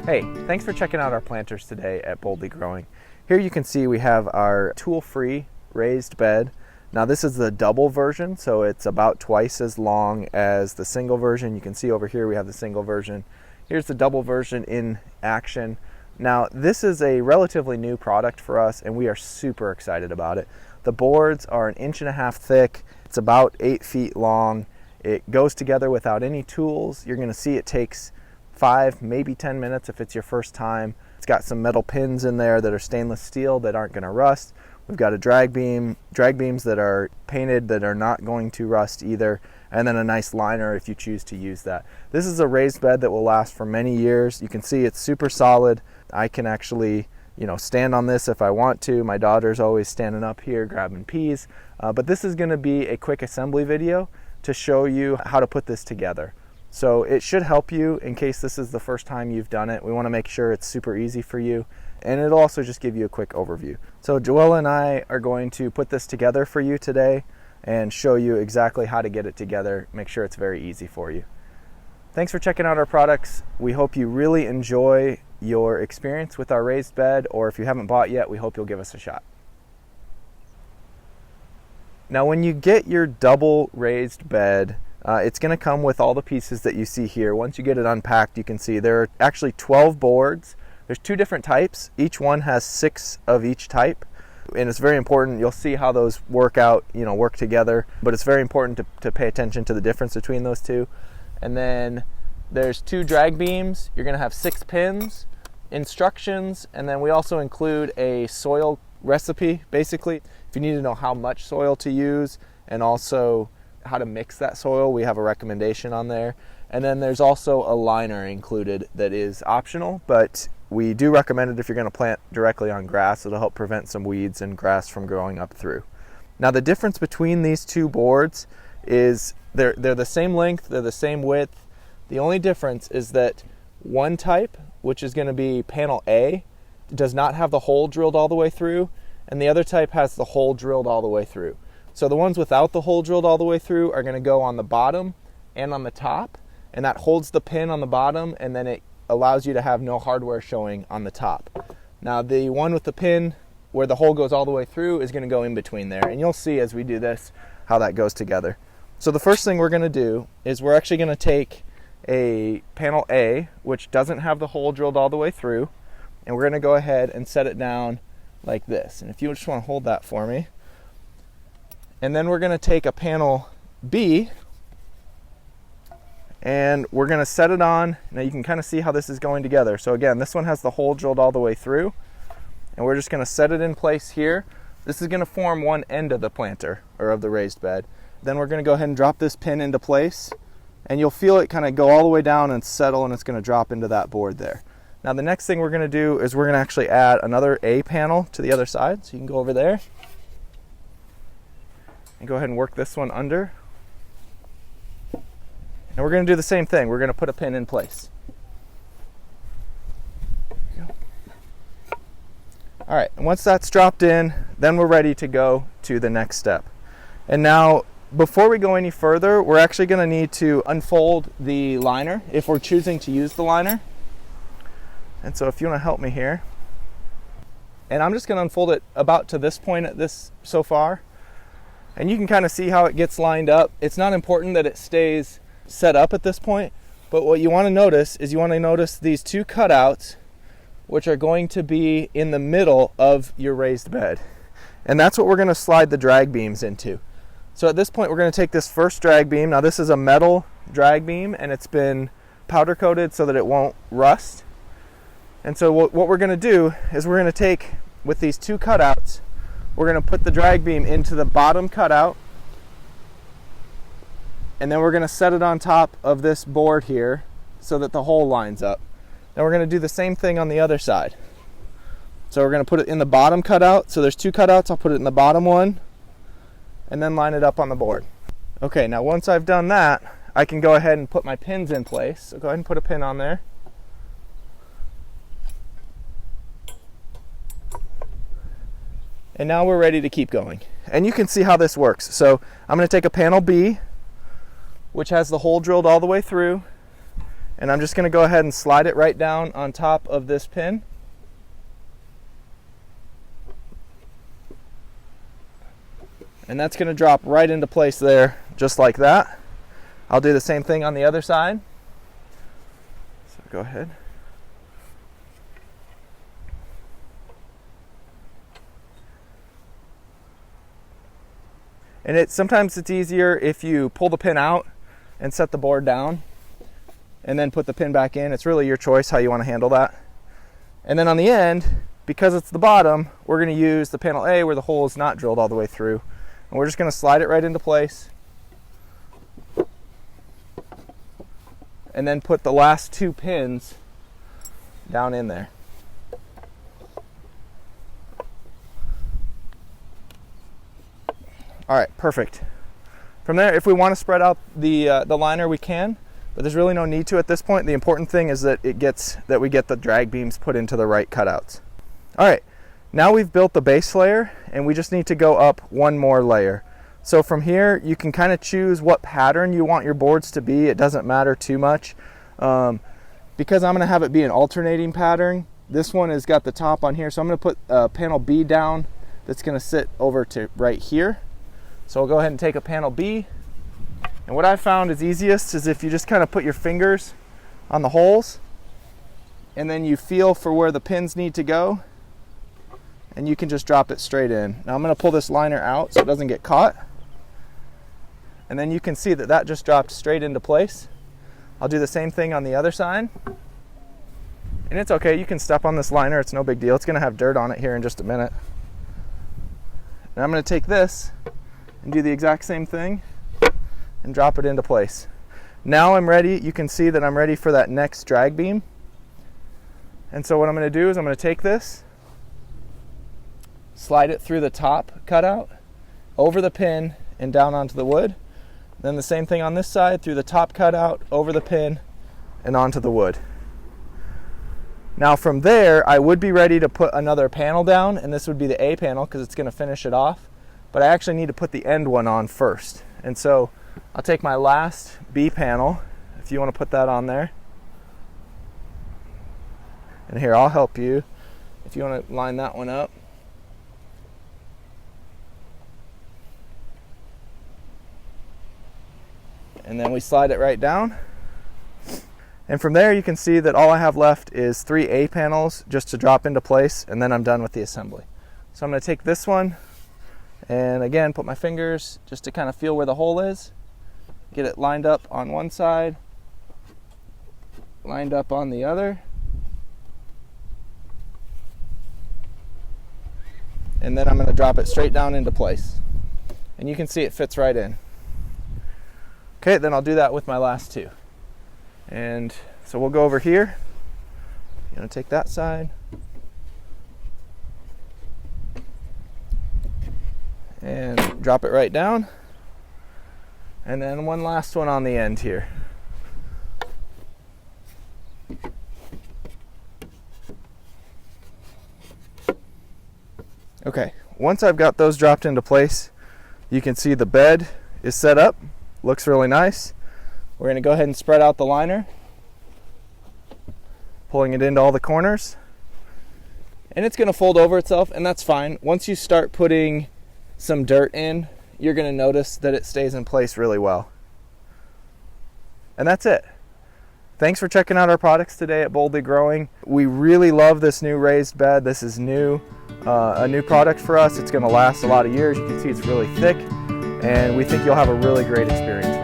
Hey, thanks for checking out our planters today at Boldly Growing. Here you can see we have our tool-free raised bed. Now this is the double version, so it's about twice as long as the single version. You can see over here we have the single version. Here's the double version in action. Now this is a relatively new product for us and we are super excited about it. The boards are 1.5 inches thick. It's about 8 feet long. It goes together without any tools. You're going to see it takes 5, maybe 10 minutes if it's your first time. It's got some metal pins in there that are stainless steel that aren't going to rust. We've got a drag beams that are painted that are not going to rust either, and then a nice liner if you choose to use that. This is a raised bed that will last for many years. You can see it's super solid. I can actually, stand on this if I want to. My daughter's always standing up here grabbing peas, but this is going to be a quick assembly video to show you how to put this together. So it should help you in case this is the first time you've done it. We want to make sure it's super easy for you, and it'll also just give you a quick overview. So Joella and I are going to put this together for you today and show you exactly how to get it together, make sure it's very easy for you. Thanks for checking out our products. We hope you really enjoy your experience with our raised bed, or if you haven't bought yet, we hope you'll give us a shot. Now when you get your double raised bed, it's going to come with all the pieces that you see here. Once you get it unpacked, you can see there are actually 12 boards. There's 2 different types. Each one has 6 of each type. And it's very important. You'll see how those work together. But it's very important to pay attention to the difference between those two. And then there's 2 drag beams. You're going to have 6 pins, instructions, and then we also include a soil recipe, basically. If you need to know how much soil to use and also how to mix that soil, we have a recommendation on there. And then there's also a liner included that is optional, but we do recommend it if you're going to plant directly on grass. It'll help prevent some weeds and grass from growing up through. Now the difference between these 2 boards is they're the same length, they're the same width. The only difference is that one type, which is going to be panel A, does not have the hole drilled all the way through, and the other type has the hole drilled all the way through. So the ones without the hole drilled all the way through are going to go on the bottom and on the top, and that holds the pin on the bottom, and then it allows you to have no hardware showing on the top. Now the one with the pin where the hole goes all the way through is going to go in between there, and you'll see as we do this how that goes together. So the first thing we're going to do is we're actually going to take a panel A, which doesn't have the hole drilled all the way through, and we're going to go ahead and set it down like this. And if you just want to hold that for me. And then we're going to take a panel B and we're going to set it on. Now you can kind of see how this is going together. So again, this one has the hole drilled all the way through, and we're just going to set it in place here. This is going to form one end of the planter, or of the raised bed. Then we're going to go ahead and drop this pin into place, and you'll feel it kind of go all the way down and settle, and it's going to drop into that board there. Now the next thing we're going to do is we're going to actually add another A panel to the other side. So you can go over there and go ahead and work this one under. And we're going to do the same thing. We're going to put a pin in place. All right, and once that's dropped in, then we're ready to go to the next step. And now, before we go any further, we're actually going to need to unfold the liner if we're choosing to use the liner. And so if you want to help me here. And I'm just going to unfold it about to this point at this so far. And you can kind of see how it gets lined up. It's not important that it stays set up at this point, but what you want to notice is you want to notice these 2 cutouts, which are going to be in the middle of your raised bed. And that's what we're going to slide the drag beams into. So at this point, we're going to take this first drag beam. Now this is a metal drag beam, and it's been powder coated so that it won't rust. And so what we're going to do is we're going to take, with these 2 cutouts, we're going to put the drag beam into the bottom cutout, and then we're going to set it on top of this board here so that the hole lines up. Then we're going to do the same thing on the other side. So we're going to put it in the bottom cutout. So there's 2 cutouts. I'll put it in the bottom one and then line it up on the board. Okay, now once I've done that, I can go ahead and put my pins in place. So go ahead and put a pin on there. And now we're ready to keep going. And you can see how this works. So I'm going to take a panel B, which has the hole drilled all the way through, And I'm just going to go ahead and slide it right down on top of this pin. And that's going to drop right into place there, just like that. I'll do the same thing on the other side. So go ahead. And sometimes it's easier if you pull the pin out and set the board down and then put the pin back in. It's really your choice how you want to handle that. And then on the end, because it's the bottom, we're going to use the panel A where the hole is not drilled all the way through. And we're just going to slide it right into place. And then put the last 2 pins down in there. All right, perfect. From there, if we want to spread out the liner, we can, but there's really no need to at this point. The important thing is that we get the drag beams put into the right cutouts. All right, now we've built the base layer, and we just need to go up one more layer. So from here, you can kind of choose what pattern you want your boards to be. It doesn't matter too much. Because I'm going to have it be an alternating pattern, this one has got the top on here, so I'm going to put panel B down that's going to sit over to right here. So we'll go ahead and take a panel B. And what I found is easiest is if you just kind of put your fingers on the holes and then you feel for where the pins need to go and you can just drop it straight in. Now I'm going to pull this liner out so it doesn't get caught. And then you can see that that just dropped straight into place. I'll do the same thing on the other side. And it's okay, you can step on this liner, it's no big deal. It's going to have dirt on it here in just a minute. And I'm going to take this and do the exact same thing and drop it into place. Now I'm ready. You can see that I'm ready for that next drag beam. And so what I'm going to do is I'm going to take this, slide it through the top cutout, over the pin and down onto the wood. Then the same thing on this side, through the top cutout, over the pin and onto the wood. Now from there, I would be ready to put another panel down, and this would be the A panel because it's going to finish it off. But I actually need to put the end one on first. And so I'll take my last B panel, if you want to put that on there. And here, I'll help you if you want to line that one up. And then we slide it right down. And from there you can see that all I have left is 3 A panels just to drop into place, and then I'm done with the assembly. So I'm going to take this one and again put my fingers just to kind of feel where the hole is. Get it lined up on one side, lined up on the other. And then I'm going to drop it straight down into place. And you can see it fits right in. Okay, then I'll do that with my last 2. And so we'll go over here. I'm going to take that side. And drop it right down. And then one last one on the end here. Okay, once I've got those dropped into place, you can see the bed is set up. Looks really nice. We're going to go ahead and spread out the liner, pulling it into all the corners. And it's going to fold over itself, and that's fine. Once you start putting some dirt in, you're going to notice that it stays in place really well. And that's it. Thanks for checking out our products today at Boldly Growing. We really love this new raised bed. This is new, a new product for us. It's going to last a lot of years. You can see it's really thick, and we think you'll have a really great experience.